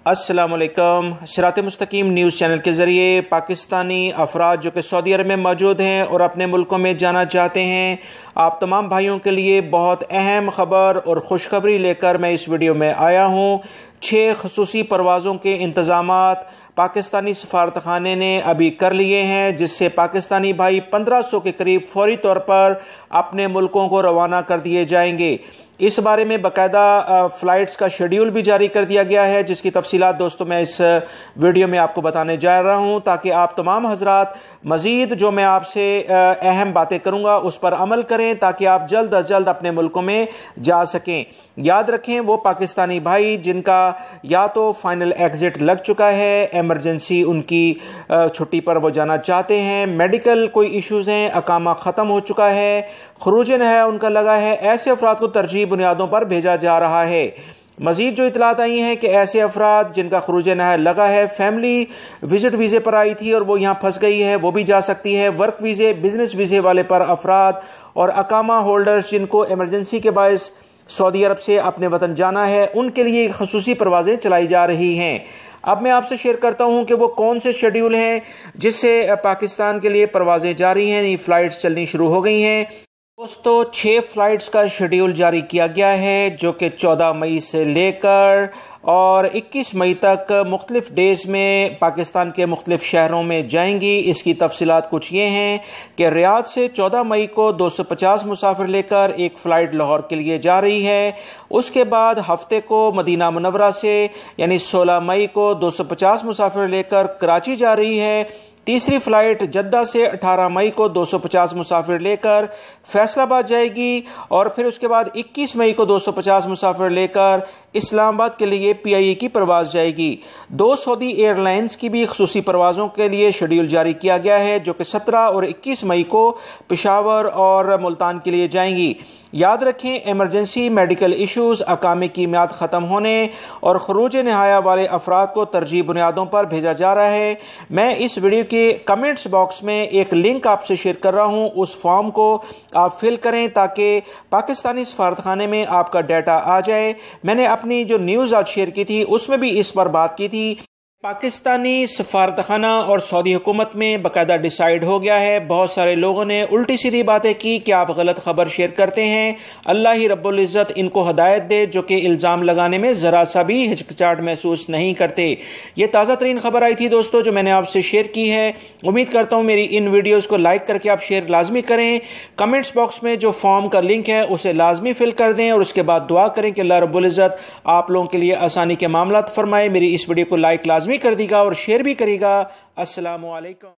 अस्सलामुअलैकुम। सिरात मुस्तकीम news channel के ज़रिए पाकिस्तानी अफराद जो कि सऊदी अरब में मौजूद हैं और अपने मुल्कों में जाना चाहते हैं, आप तमाम भाइयों के लिए बहुत अहम ख़बर और खुशखबरी लेकर मैं इस वीडियो में आया हूँ। 6 ख़ुसूसी परवाज़ों के इंतज़ामात पाकिस्तानी सफारतखाने ने अभी कर लिए हैं, जिससे पाकिस्तानी भाई 1500 के करीब फौरी तौर पर अपने मुल्कों को रवाना कर दिए जाएंगे। इस बारे में बाकायदा फ़्लाइट्स का शेड्यूल भी जारी कर दिया गया है, जिसकी तफसीलात दोस्तों मैं इस वीडियो में आपको बताने जा रहा हूं, ताकि आप तमाम हजरात मज़ीद जो मैं आपसे अहम बातें करूंगा उस पर अमल करें, ताकि आप जल्द अज जल्द अपने मुल्कों में जा सकें। याद रखें, वो पाकिस्तानी भाई जिनका या तो फाइनल एग्ज़िट लग चुका है, एमरजेंसी उनकी छुट्टी पर वो जाना चाहते हैं, मेडिकल कोई इश्यूज़ हैं, अकामा ख़त्म हो चुका है, खुरूजन है उनका लगा है, ऐसे अफराद को तरजीह बुनियादों पर भेजा जा रहा है। मजीद जो इतलात आई हैं कि ऐसे अफराद जिनका खुरूज नहर लगा है, फैमिली विजिट वीज़े पर आई थी और वो यहाँ फंस गई है, वो भी जा सकती है। वर्क वीज़े, बिजनेस वीज़े वाले पर अफराद और अकामा होल्डर्स जिनको एमरजेंसी के बायस सऊदी अरब से अपने वतन जाना है, उनके लिए खसूसी परवाज़ें चलाई जा रही हैं। अब मैं आपसे शेयर करता हूं कि वो कौन से शेड्यूल हैं जिससे पाकिस्तान के लिए परवाज़ें जारी हैं, नई फ़्लाइट्स चलनी शुरू हो गई हैं। दोस्तों, 6 फ़्लाइट्स का शेड्यूल जारी किया गया है, जो कि 14 मई से लेकर और 21 मई तक मुख्तलिफ डेज़ में पाकिस्तान के मुख्तलिफ शहरों में जाएंगी। इसकी तफसीलात कुछ ये हैं कि रियाद से 14 मई को 250 मुसाफिर लेकर एक फ़्लाइट लाहौर के लिए जा रही है। उसके बाद हफ्ते को मदीना मुनव्वरा से यानी 16 मई को 250 मुसाफिर लेकर कराची जा रही है। तीसरी फ़्लाइट जद्दा से 18 मई को 250 मुसाफिर लेकर फैसलाबाद जाएगी और फिर उसके बाद 21 मई को 250 मुसाफिर लेकर इस्लामाबाद के लिए PIA की परवाज़ जाएगी। 2 सऊदी एयरलाइंस की भी खसूसी परवाज़ों के लिए शेड्यूल जारी किया गया है, जो कि 17 और 21 मई को पेशावर और मुल्तान के लिए जाएंगी। याद रखें, एमरजेंसी, मेडिकल इश्यूज़, अकामे की मियाद ख़त्म होने और खरूज नहाया वाले अफराद को तरजीह बुनियादों पर भेजा जा रहा है। मैं इस वीडियो के कमेंट्स बॉक्स में एक लिंक आपसे शेयर कर रहा हूं, उस फॉर्म को आप फिल करें ताकि पाकिस्तानी सफारतखाने में आपका डाटा आ जाए। मैंने अपनी जो न्यूज़ आज शेयर की थी उसमें भी इस पर बात की थी। पाकिस्तानी सफारतखाना और सऊदी हुकूमत में बाकायदा डिसाइड हो गया है। बहुत सारे लोगों ने उल्टी सीधी बातें की कि आप गलत खबर शेयर करते हैं। अल्लाह ही रब्बुल इज़्ज़त इनको हदायत दे, जो कि इल्ज़ाम लगाने में ज़रा सा भी हिचकिचाहट महसूस नहीं करते। ये ताज़ा तरीन खबर आई थी दोस्तों, जो मैंने आपसे शेयर की है। उम्मीद करता हूँ मेरी इन वीडियोज़ को लाइक करके आप शेयर लाजमी करें। कमेंट्स बॉक्स में जो फॉर्म का लिंक है उसे लाजमी फिल कर दें और उसके बाद दुआ करें कि अल्लाह रब्बुल इज़्ज़त आप लोगों के लिए आसानी के मामला फरमाए। मेरी इस वीडियो को लाइक लाजमी कर दीगा और शेयर भी करेगा। अस्सलामु अलैकुम।